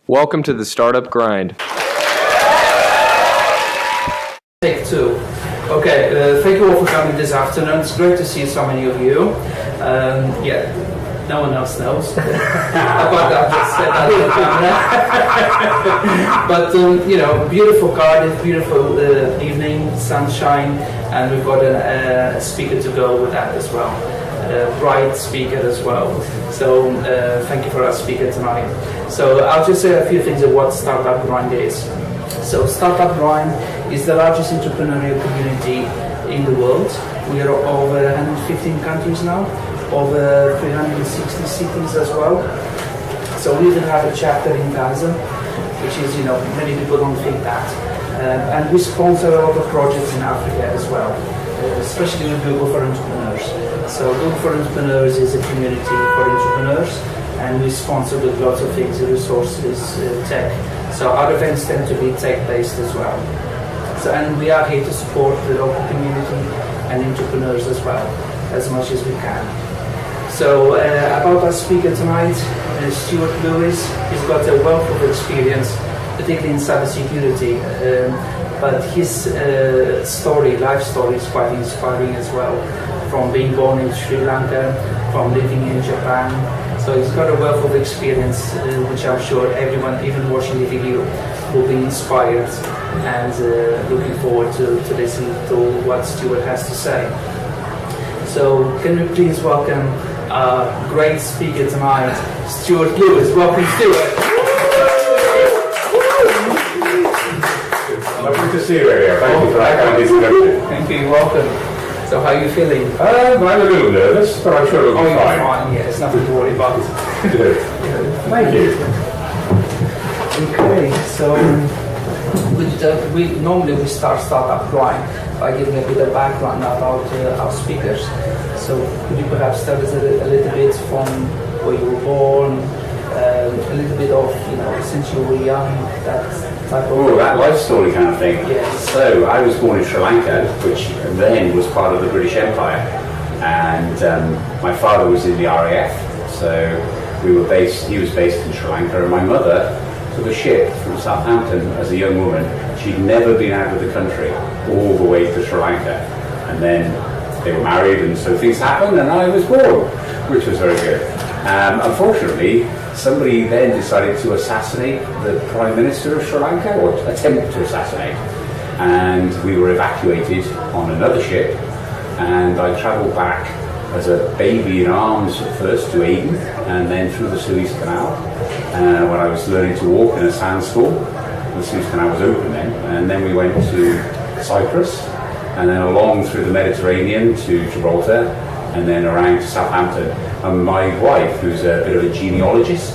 Welcome to the Startup Grind. Take two. Okay, thank you all for coming this afternoon. It's great to see so many of you. No one else knows. But I've just said that on camera. But beautiful Cardiff, beautiful evening, sunshine, and we've got a speaker to go with that as well. A bright speaker as well. So thank you for our speaker tonight. So I'll just say a few things of what Startup Grind is. So Startup Grind is the largest entrepreneurial community in the world. We are over 115 countries now, over 360 cities as well. So we even have a chapter in Gaza, which is, many people don't think that. And we sponsor a lot of projects in Africa as well, especially with Google for Entrepreneurs. So Google for Entrepreneurs is a community for entrepreneurs, and we sponsor with lots of things, resources, tech. So our events tend to be tech-based as well. So, and we are here to support the local community and entrepreneurs as well, as much as we can. So about our speaker tonight, Stuart Lewis. He's got a wealth of experience, particularly in cybersecurity, but his life story is quite inspiring as well, from being born in Sri Lanka, from living in Japan. So he's got a wealth of experience, which I'm sure everyone, even watching the video, will be inspired and looking forward to listening to what Stuart has to say. So can we please welcome our great speaker tonight, Stuart Lewis. Welcome, Stuart. Lovely to see you, Elio. Thank you for that kind of introduction. Thank you, welcome. So how are you feeling? I'm a little nervous, but I'm sure it'll be fine. Fine. Yeah, it's nothing to worry about. Good. Thank you. Okay, so normally we start Startup Grind by giving a bit of background about our speakers. So could you perhaps tell us a little bit from where you were born, a little bit of, since you were young, that type of... Oh, that life story kind of thing. Yes. So I was born in Sri Lanka, which then was part of the British Empire, and my father was in the RAF, so he was based in Sri Lanka, and my mother took a ship from Southampton as a young woman. She'd never been out of the country, all the way to Sri Lanka, and then they were married, and so things happened, and I was born, which was very good. Unfortunately, somebody then decided to assassinate the Prime Minister of Sri Lanka, or attempt to assassinate, and we were evacuated on another ship, and I travelled back as a baby in arms at first to Aden, and then through the Suez Canal. When I was learning to walk in a sand school, the Suez Canal was open then, and then we went to Cyprus, and then along through the Mediterranean to Gibraltar, and then around to Southampton. And my wife, who's a bit of a genealogist,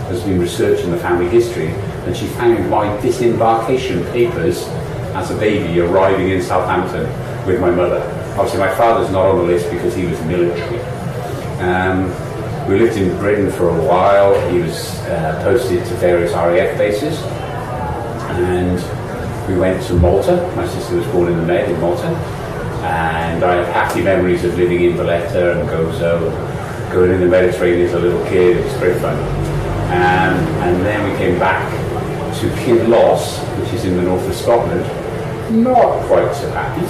has been researching the family history, and she found my disembarkation papers as a baby arriving in Southampton with my mother. Obviously my father's not on the list because he was military. We lived in Britain for a while. He was posted to various RAF bases, and we went to Malta. My sister was born in the Med in Malta, and I have happy memories of living in Valletta and Gozo, going in the Mediterranean as a little kid. It was great fun. And then we came back to Kinloss, which is in the north of Scotland. Not quite so happy.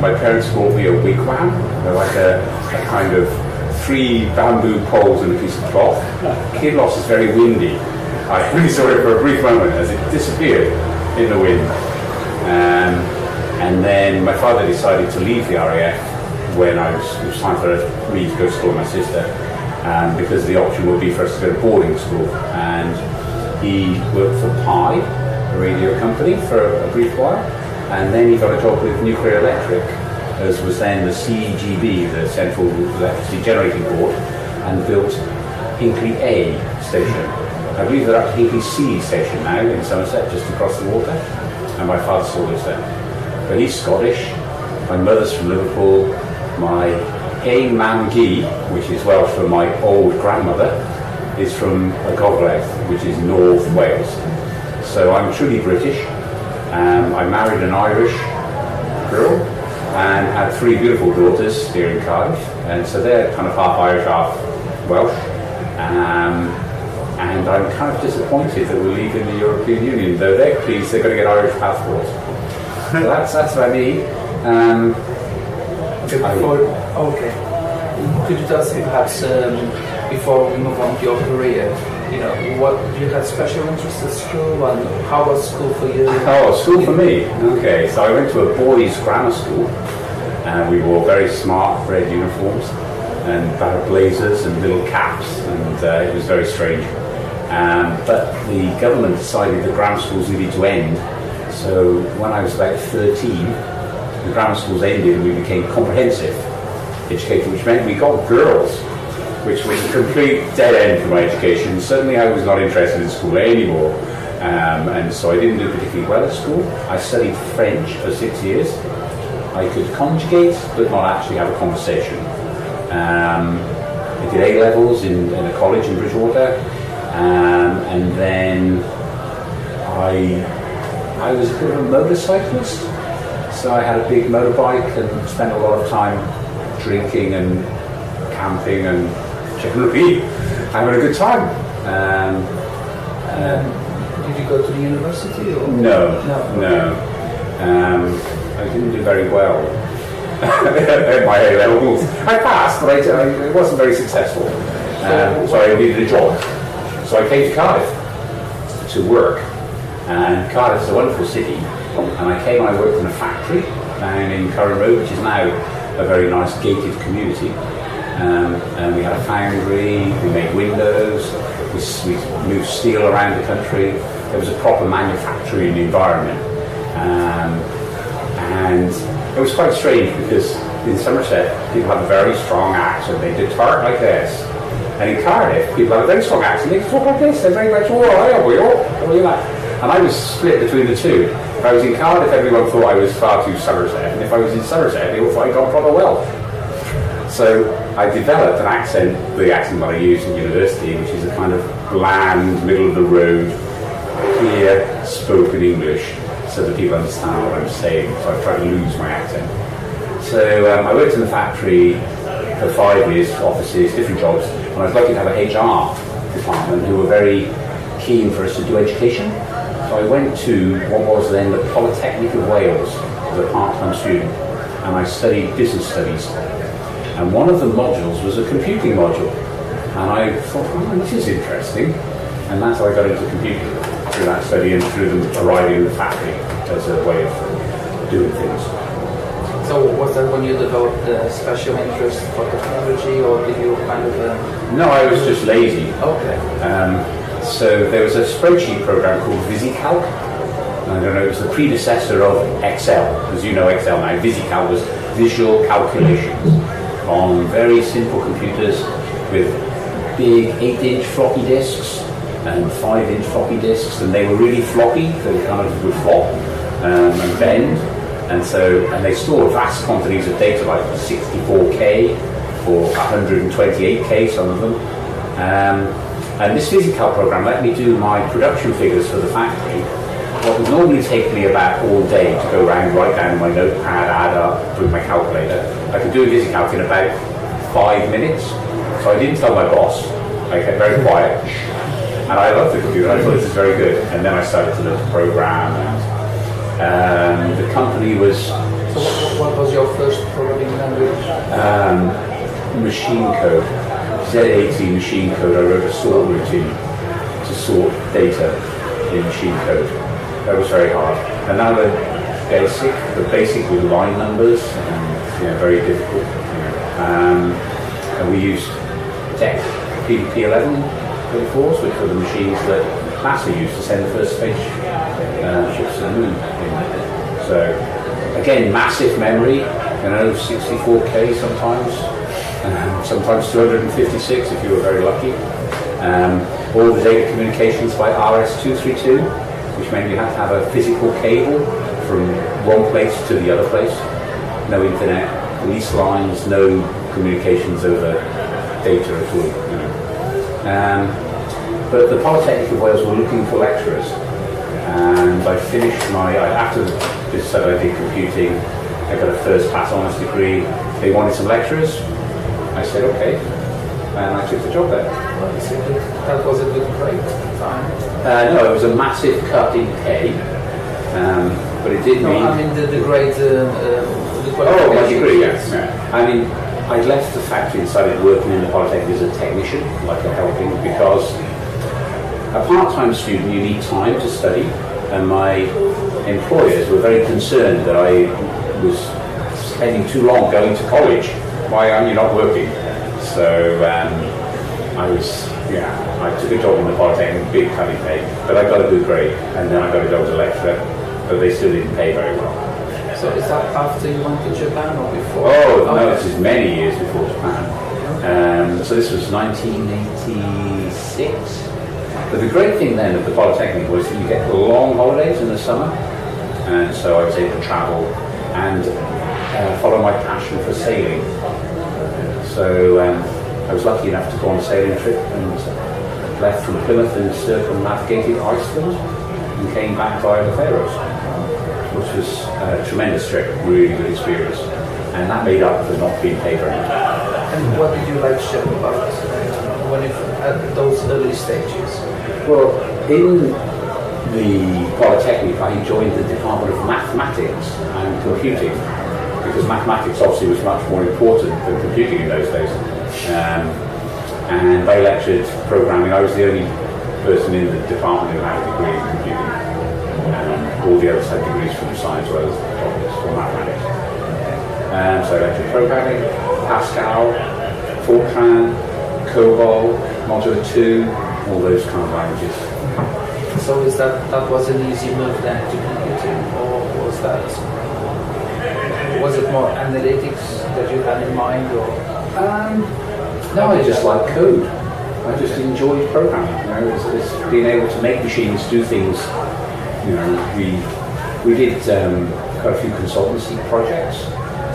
My parents bought me a wigwam. They're like a kind of 3 bamboo poles and a piece of cloth. Kinloss is very windy. I only saw it for a brief moment as it disappeared in the wind. And then my father decided to leave the RAF when it was time for me to go to school with my sister, because the option would be for us to go to boarding school. And he worked for Pi, a radio company, for a brief while, and then he got a job with Nuclear Electric, as was then the CGB, the Central Electricity Generating Board, and built Hinkley A station. I believe they're up to Hinkley C station now in Somerset, just across the water, and my father still lives there. But he's Scottish, my mother's from Liverpool, my Ein Mam Gi, which is Welsh for my old grandmother, is from a Gogledd, which is North Wales. So I'm truly British. I married an Irish girl and had 3 beautiful daughters here in Cardiff, and so they're kind of half Irish, half Welsh. And I'm kind of disappointed that we're leaving the European Union, though they're pleased they're going to get Irish passports. So that's about me. Okay. Could you tell us perhaps before we move on to your career, what you had special interests at school and how was school for you? Oh, school for me? Okay, so I went to a boys' grammar school and we wore very smart red uniforms and blazers and little caps, and it was very strange. But the government decided that grammar schools needed to end. So when I was about 13, the grammar schools ended and we became comprehensive education, which meant we got girls, which was a complete dead end for my education. Suddenly I was not interested in school anymore. And so I didn't do particularly well at school. I studied French for 6 years. I could conjugate, but not actually have a conversation. I did A-levels in a college in Bridgewater. And then I was a bit of a motorcyclist. So I had a big motorbike and spent a lot of time drinking and camping and checking the beat, having a good time. Did you go to the university? Or? No. I didn't do very well at my A-levels. I passed, but I wasn't very successful. So I needed a job. So I came to Cardiff to work. And Cardiff is a wonderful city. And I came and I worked in a factory down in Curran Road, which is now a very nice gated community. And we had a foundry, we made windows, we moved steel around the country. There was a proper manufacturing environment. And it was quite strange because in Somerset, people have a very strong accent. They did talk like this. And in Cardiff, people have a very strong accent. They talk like this. They're very much, and I was split between the two. If I was in Cardiff, everyone thought I was far too Somerset. And if I was in Somerset, they all thought I got proper well. So I developed an accent, the accent that I used in university, which is a kind of bland, middle of the road, clear, spoken English, so that people understand what I'm saying. So I try to lose my accent. So I worked in the factory for 5 years, offices, different jobs, and I was lucky to have a HR department who were very keen for us to do education. So I went to what was then the Polytechnic of Wales as a part-time student, and I studied business studies. And one of the modules was a computing module. And I thought, this is interesting. And that's how I got into computing, through that study and through them arriving in the factory as a way of doing things. So was that when you developed a special interest for technology, or did you kind of... No, I was just lazy. Okay. So there was a spreadsheet program called VisiCalc. I don't know, it was the predecessor of Excel. As you know Excel now, VisiCalc was visual calculations on very simple computers with big 8-inch floppy disks and 5-inch floppy disks, and they were really floppy, they kind of would flop and bend, and they stored vast quantities of data, like 64K or 128K, some of them. And this VisiCalc program let me do my production figures for the factory. What would normally take me about all day to go around, write down my notepad, add up with my calculator, I could do a VisiCalc in about 5 minutes. So I didn't tell my boss. I kept very quiet. And I loved the computer. I thought this is very good. And then I started to learn to program. And the company was... So what was your first programming language? Machine code. Z80 machine code. I wrote a sort routine to sort data in machine code. That was very hard. And now the basic with line numbers, and very difficult. And we used TEC PDP-11 34s, which were the machines that NASA used to send the first spaceships to the moon. So again, massive memory, 64K sometimes. Sometimes 256 if you were very lucky. All the data communications by RS-232, which meant you had to have a physical cable from one place to the other place. No internet, lease lines, no communications over data at all. But the Polytechnic of Wales were looking for lecturers, and I finished after this I did computing, I got a first class honours degree. They wanted some lecturers. I said okay, and I took the job there. Well, that was a good break time. No, it was a massive cut in pay, but it did mean... I mean the grade... Oh, my degree, yes. Yeah. I mean, I left the factory and started working in the Polytechnic as a technician, like a helping, because a part-time student, you need time to study, and my employers were very concerned that I was spending too long going to college. Why are you not working? So I took a job in the Polytechnic, big cutting pay, but I got a good grade, and then I got a job as a lecturer, but they still didn't pay very well. So is that after you went to Japan or before? Oh, no, this is many years before Japan. So this was 1986. But the great thing then of the Polytechnic was that you get long holidays in the summer, and so I was able to travel and follow my passion for sailing. So I was lucky enough to go on a sailing trip and left from Plymouth and circumnavigated Iceland and came back via the Faroes, which was a tremendous trip, really good experience, and that made up for not being paid very much. And what did you like ship about when it, at those early stages? Well, in the Polytechnic, I joined the Department of Mathematics and Computing, because mathematics obviously was much more important than computing in those days. And they lectured programming. I was the only person in the department who had a degree in computing. All the others had degrees from science or other topics or mathematics. So I lectured programming, Pascal, Fortran, COBOL, Modular 2, all those kind of languages. So is that was an easy move then to computing, or was it more analytics that you had in mind, or? No, I just like code. I just enjoyed programming. You know, it's being able to make machines do things. You know, we did quite a few consultancy projects.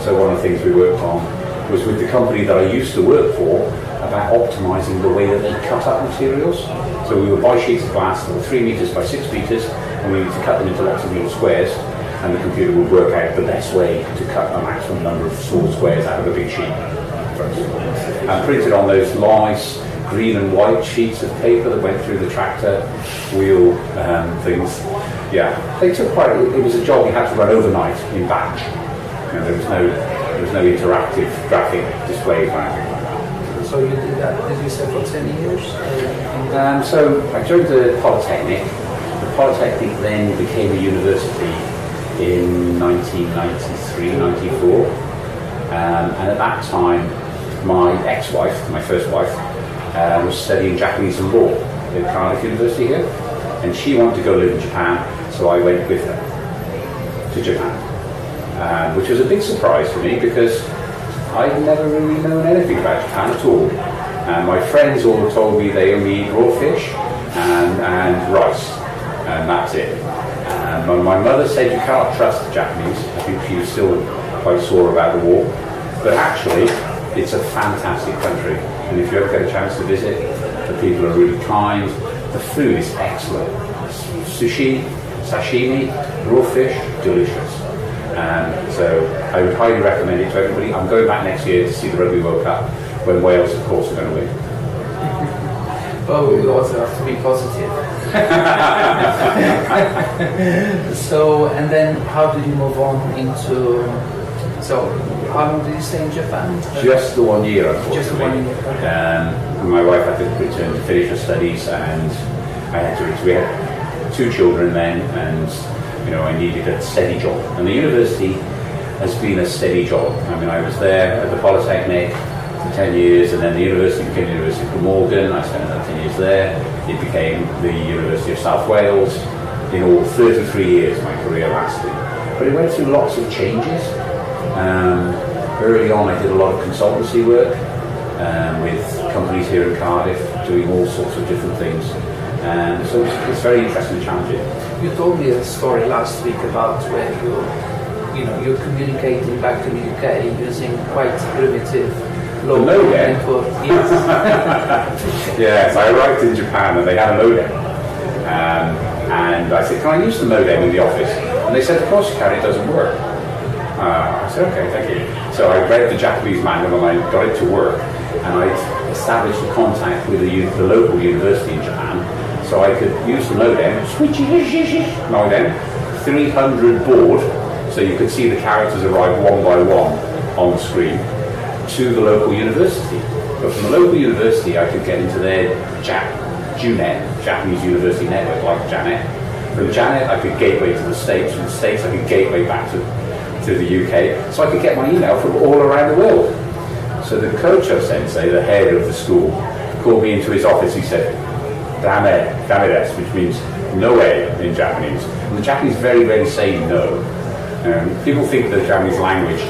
So one of the things we worked on was with the company that I used to work for about optimizing the way that they cut up materials. So we would buy sheets of glass that were 3 meters by 6 meters, and we needed to cut them into lots of little squares, and the computer would work out the best way to cut a maximum number of small squares out of a big sheet. And printed on those nice green and white sheets of paper that went through the tractor wheel things. Yeah, they took it was a job you had to run overnight in batch. You know, there was no interactive graphic display or anything like that. So you did that, did you say, for 10 years? So I joined the Polytechnic. The Polytechnic then became a university in 1993, 94. And at that time, my ex-wife, my first wife, was studying Japanese and law at Cardiff University here, and she wanted to go live in Japan, so I went with her to Japan, which was a big surprise for me because I'd never really known anything about Japan at all. My friends all told me they only eat raw fish and rice, and that's it. My mother said you cannot trust the Japanese. I think she was still quite sore about the war, but actually it's a fantastic country, and if you ever get a chance to visit, the people are really kind, the food is excellent. Sushi, sashimi, raw fish, delicious. So I would highly recommend it to everybody. I'm going back next year to see the Rugby World Cup, when Wales, of course, are going to win. Well, we also have to be positive. So, and then how did you move on into... So, how long did you stay in Japan? Just the 1 year, unfortunately. Just the 1 year. My wife had to return to finish her studies, and I had to. We had 2 children then, and I needed a steady job. And the university has been a steady job. I mean, I was there at the Polytechnic for 10 years, and then the university became the University of Glamorgan. I spent another 10 years there. It became the University of South Wales. In all, 33 years my career lasted. But it went through lots of changes. Early on I did a lot of consultancy work with companies here in Cardiff, doing all sorts of different things. So it's very interesting and challenging. You told me a story last week about where you're communicating back to the UK using quite primitive local network. Yes. Yes, I arrived in Japan and they had a modem. And I said, can I use the modem in the office? And they said, of course you can, it doesn't work. I said, okay, thank you. So I read the Japanese manual and I got it to work. And I established a contact with the local university in Japan, so I could use the modem, modem, 300 baud, so you could see the characters arrive one by one on the screen, to the local university. But from the local university, I could get into their JUNET, Japanese University Network, like Janet. From Janet, I could gateway to the States. From the States, I could gateway back to the UK. So I could get my email from all around the world. So the Kocho sensei, the head of the school, called me into his office. He said, "Dame, which means no way in Japanese. And the Japanese very rarely say no. People think the Japanese language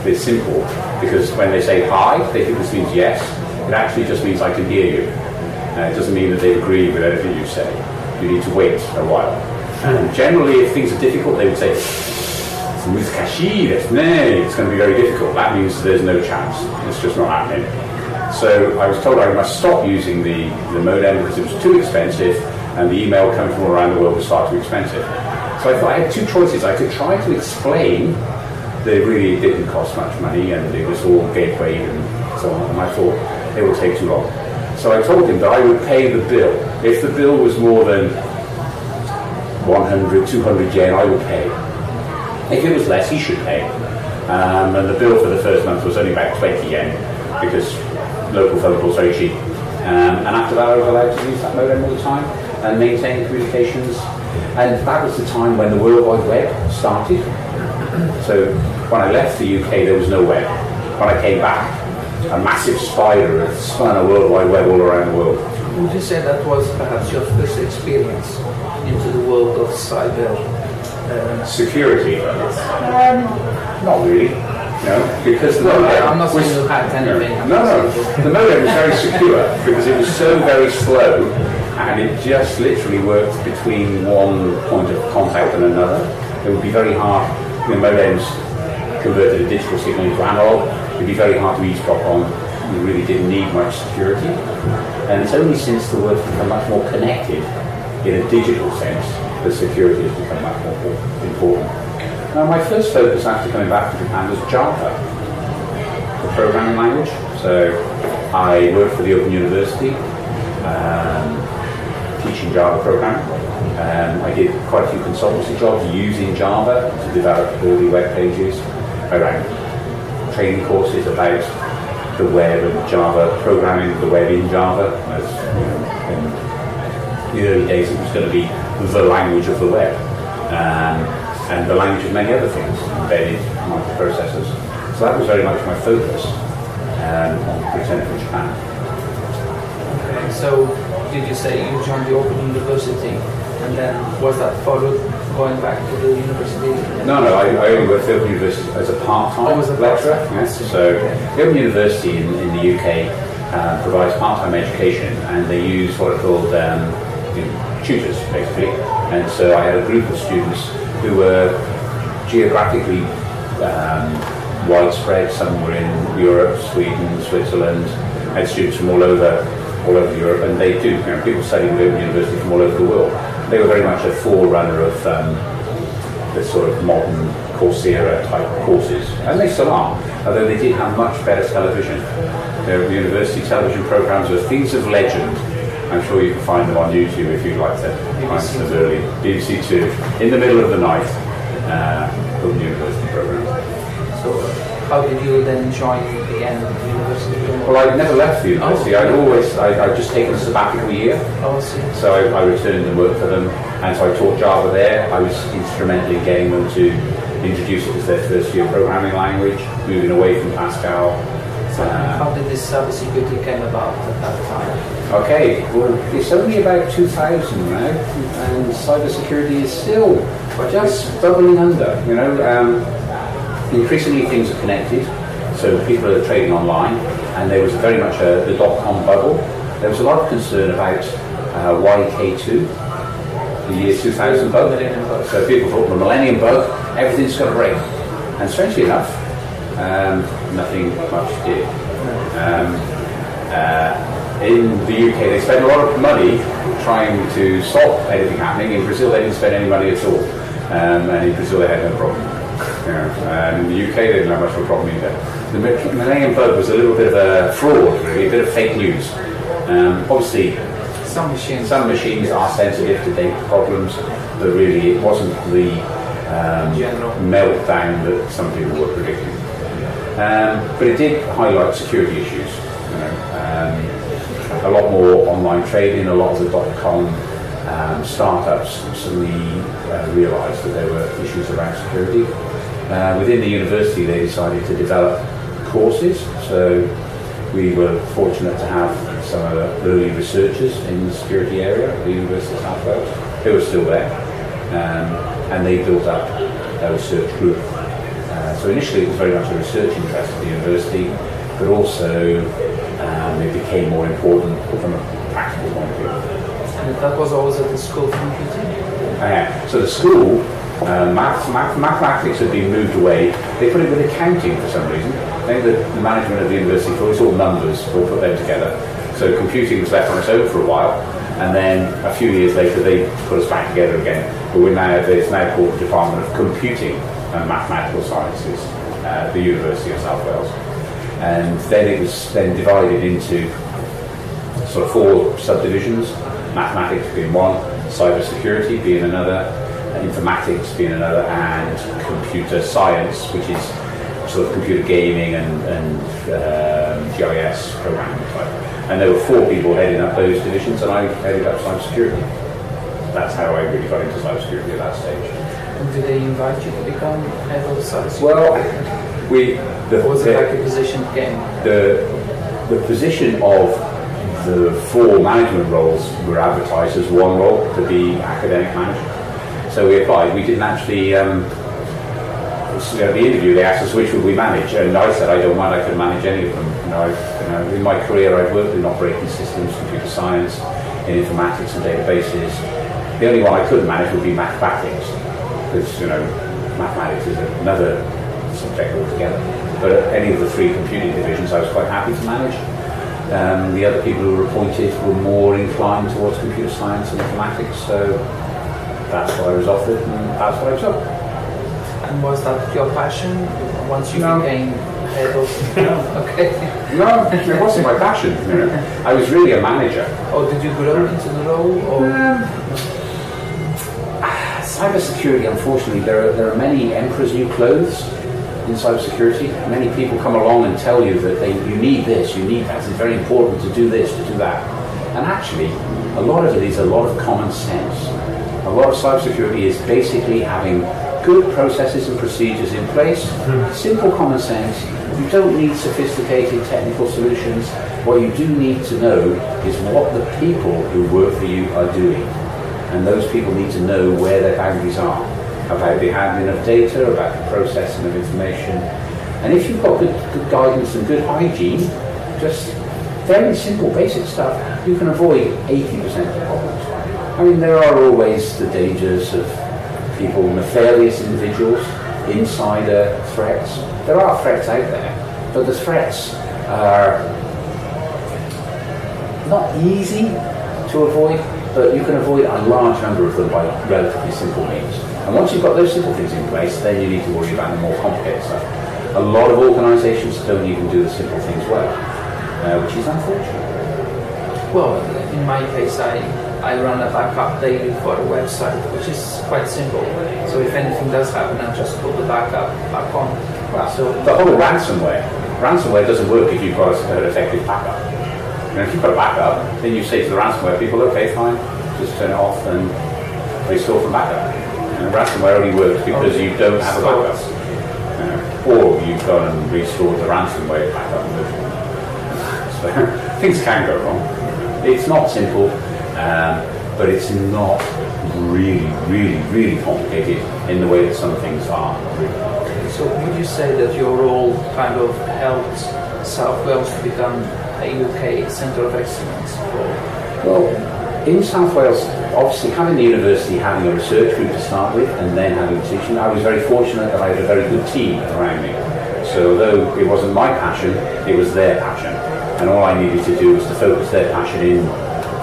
is simple because when they say hi, they think this means yes. It actually just means I can hear you. It doesn't mean that they agree with anything you say. You need to wait a while. And generally, if things are difficult, they would say, it's going to be very difficult. That means there's no chance. It's just not happening. So I was told I must stop using the modem because it was too expensive and the email coming from around the world was far too expensive. So I thought I had two choices. I could try to explain that it really didn't cost much money and it was all gatewayed and so on. And I thought it would take too long. So I told him that I would pay the bill. If the bill was more than 100, 200 yen, I would pay. If it was less, he should pay. And the bill for the first month was only about 20 yen because local phone calls are very cheap. And after that, I was allowed to use that modem all the time and maintain communications. And that was the time when the World Wide Web started. So when I left the UK, there was no web. When I came back, a massive spider had spun a World Wide Web all around the world. Would you say that was perhaps your first experience into the world of cyber security? Not really. No, because the modem I'm not saying you had anything. No. The modem was very secure because it was so very slow and it just literally worked between one point of contact and another. It would be very hard. The modems converted a digital signal into analog. It'd be very hard to eavesdrop on. You really didn't need much security. And it's only since the world's become much more connected in a digital sense that security has become much more important. Now, my first focus after coming back to Japan was Java, the programming language. So I worked for the Open University, teaching Java programming. I did quite a few consultancy jobs using Java to develop early web pages. I ran training courses about the web and Java, programming the web in Java. As you know, in the early days, it was going to be the language of the web. And the language of many other things, embedded microprocessors. So that was very much my focus on returning from Japan. Okay, so did you say you joined the Open University, and then was that followed going back to the university? No, I only worked at the Open University as a part-time lecturer. Yes. So the Open University in the UK provides part-time education, and they use what are called tutors, basically. And so I had a group of students who were geographically widespread. Some were in Europe, Sweden, Switzerland. I had students from all over Europe, and they do. People studying at the Open University from all over the world. They were very much a forerunner of the sort of modern Coursera type courses, and they still are. Although they did have much better television. Their university television programs are things of legend. I'm sure you can find them on YouTube if you'd like to find some early BBC Two in the middle of the night Open University programs. So how did you then join again the university? Well, I'd never left the university. I'd just taken a sabbatical year. Oh, I see. So I returned and worked for them, and so I taught Java there. I was instrumental in getting them to introduce it as their first year programming language, moving away from Pascal. How did this cybersecurity came about at that time? Okay, well, it's only about 2000 now, and cybersecurity is still just bubbling under. Increasingly things are connected, so people are trading online, and there was very much the dot-com bubble. There was a lot of concern about YK2, the year 2000 bug. So people thought the millennium bug, everything's going to break. And strangely enough, nothing much did. In the UK, they spent a lot of money trying to stop anything happening. In Brazil, they didn't spend any money at all. And in Brazil, they had no problem. In the UK, they didn't have much of a problem either. The Millennium Bug was a little bit of a fraud, really, a bit of fake news. Obviously, some machines are sensitive to data problems, but really it wasn't the meltdown that some people were predicting. But it did highlight security issues. A lot more online trading, a lot of the .com startups suddenly realised that there were issues around security. Within the university, they decided to develop courses. So we were fortunate to have some of the early researchers in the security area at the University of South Wales. They were still there, and they built up a research group. So initially, it was very much a research interest at the university, but also it became more important from a practical point of view. And that was always at the School of Computing? So the school, mathematics had been moved away. They put it with accounting for some reason. I think the management of the university thought it's all numbers, we'll put them together. So computing was left on its own for a while, and then a few years later they put us back together again. But it's now called the Department of Computing and Mathematical Sciences at the University of South Wales. And then it was then divided into sort of 4 subdivisions, mathematics being one, cybersecurity being another, informatics being another, and computer science, which is sort of computer gaming and GIS programming type. And there were 4 people heading up those divisions, and I headed up cybersecurity. That's how I really got into cybersecurity at that stage. And did they invite you to become head of cybersecurity? Well, was it like a position game? The position of the 4 management roles were advertised as one role, to be academic manager. So we applied. We didn't actually, at the interview they asked us which would we manage, and I said I don't mind, I could manage any of them. In my career I've worked in operating systems, computer science, in informatics and databases. The only one I couldn't manage would be mathematics, because mathematics is another subject altogether. But at any of the 3 computing divisions I was quite happy to manage. The other people who were appointed were more inclined towards computer science and informatics, so that's what I was offered, and that's what I took. And was that your passion once you became head of? No, okay. No, it wasn't my passion. I was really a manager. Or did you grow into the role? Or? Cybersecurity, unfortunately, there are many emperor's new clothes in cybersecurity. Many people come along and tell you that you need this, you need that, it's very important to do this, to do that. And actually, a lot of it is a lot of common sense. A lot of cybersecurity is basically having good processes and procedures in place, simple common sense. You don't need sophisticated technical solutions. What you do need to know is what the people who work for you are doing. And those people need to know where their boundaries are, about the handling of data, about the processing of information. And if you've got good guidance and good hygiene, just very simple, basic stuff, you can avoid 80% of the problems. I mean, there are always the dangers of people, nefarious individuals, insider threats. There are threats out there, but the threats are not easy to avoid, but you can avoid a large number of them by relatively simple means. And once you've got those simple things in place, then you need to worry about the more complicated stuff. A lot of organisations don't even do the simple things well, which is unfortunate. Well, in my case, I run a backup daily for a website, which is quite simple. So if anything does happen, I just put the backup back on. Well, so the whole ransomware doesn't work if you've got an effective backup. If you've got a backup, then you say to the ransomware people, okay, fine, just turn it off and restore from backup. And ransomware only works because you don't have a backup. Or you've gone and restored the ransomware backup. So things can go wrong. It's not simple, but it's not really complicated in the way that some things are. So would you say that your role kind of helped South Wales to become a UK Centre of Excellence? Well, in South Wales, obviously having the university, having a research group to start with, and then having teaching, I was very fortunate that I had a very good team around me. So although it wasn't my passion, it was their passion. And all I needed to do was to focus their passion in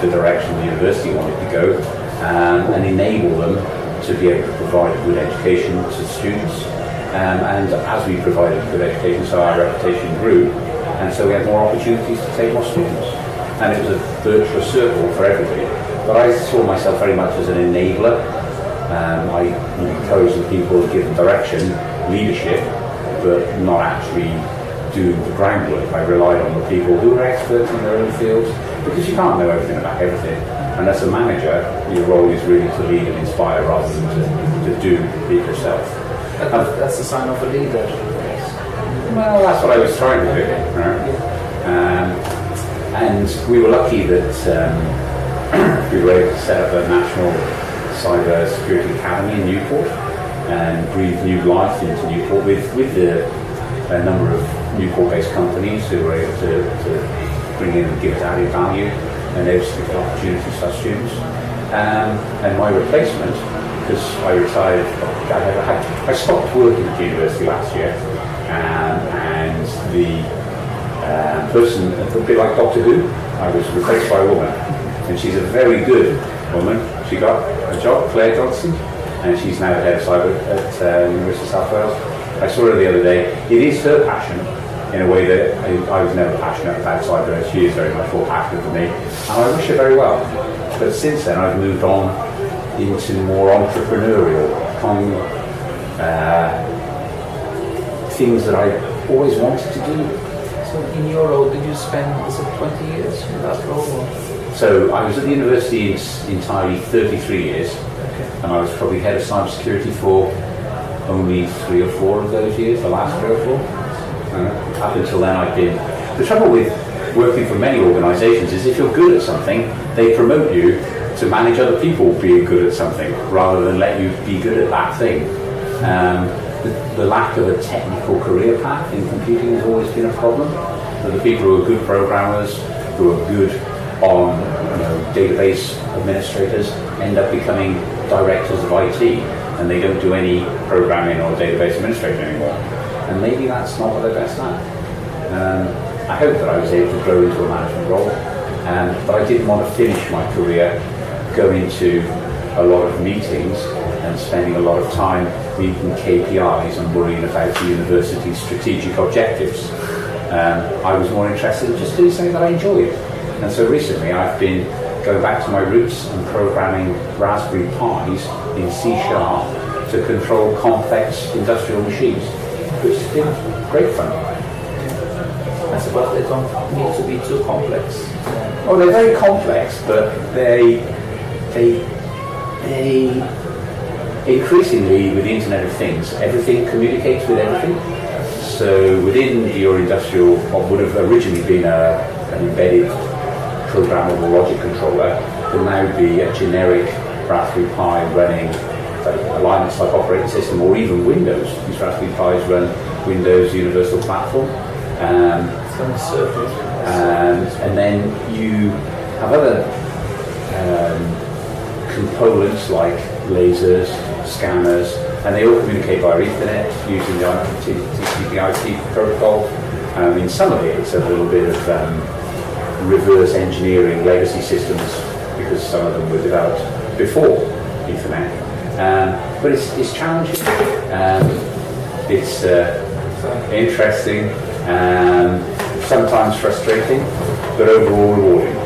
the direction the university wanted to go, and enable them to be able to provide a good education to students, And as we provided good education, so our reputation grew, and so we had more opportunities to take more students. And it was a virtuous circle for everybody. But I saw myself very much as an enabler. I encourage the people to give them direction, leadership, but not actually doing the groundwork. I relied on the people who were experts in their own fields, because you can't know everything about everything. And as a manager, your role is really to lead and inspire rather than to do it yourself. That's the sign of a leader. Well, that's what I was trying to do. Right? And we were lucky that we were able to set up a national cyber security academy in Newport and breathe new life into Newport with a number of Newport-based companies who were able to bring in and give us added value and able to give opportunities for our students. And my replacement, because I retired, I stopped working at the university last year, and the person, a bit like Doctor Who, I was replaced by a woman, and she's a very good woman. She got a job, Claire Johnson, and she's now head of cyber at University of South Wales. I saw her the other day. It is her passion, in a way that I was never passionate about cyber, and she is very much more passionate than me, and I wish her very well. But since then, I've moved on into more entrepreneurial things that I always wanted to do. So in your role, did you spend, was it 20 years in that role? Or? So I was at the university entirely 33 years, and I was probably head of cybersecurity for only 3 or 4 of those years, the last 3 or 4. Up until then, I've been... The trouble with working for many organisations is if you're good at something, they promote you to manage other people being good at something, rather than let you be good at that thing. The lack of a technical career path in computing has always been a problem. So the people who are good programmers, who are good on database administrators, end up becoming directors of IT, and they don't do any programming or database administration anymore. And maybe that's not what they're best at. I hope that I was able to grow into a management role, but I didn't want to finish my career going to a lot of meetings and spending a lot of time reading KPIs and worrying about the university's strategic objectives. I was more interested in just doing something that I enjoyed. And so recently I've been going back to my roots and programming Raspberry Pis in C# to control complex industrial machines, which has been great fun. That's about, they don't need to be too complex. Oh, they're very complex, but they increasingly, with the Internet of Things, everything communicates with everything. So within your industrial, what would have originally been an embedded programmable logic controller, can now be a generic Raspberry Pi running a Linux-like operating system, or even Windows. These Raspberry Pis run Windows Universal Platform. And then you have other components like lasers, scanners, and they all communicate via Ethernet using the TCP/IP protocol. In some of it's a little bit of reverse engineering legacy systems, because some of them were developed before Ethernet. But it's challenging, it's interesting, sometimes frustrating, but overall rewarding.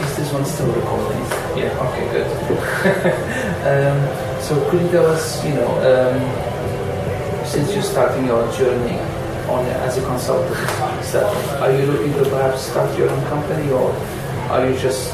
Is this one still recording? Yeah, okay, good. So could you tell us, since you're starting your journey as a consultant, are you looking to perhaps start your own company, or are you just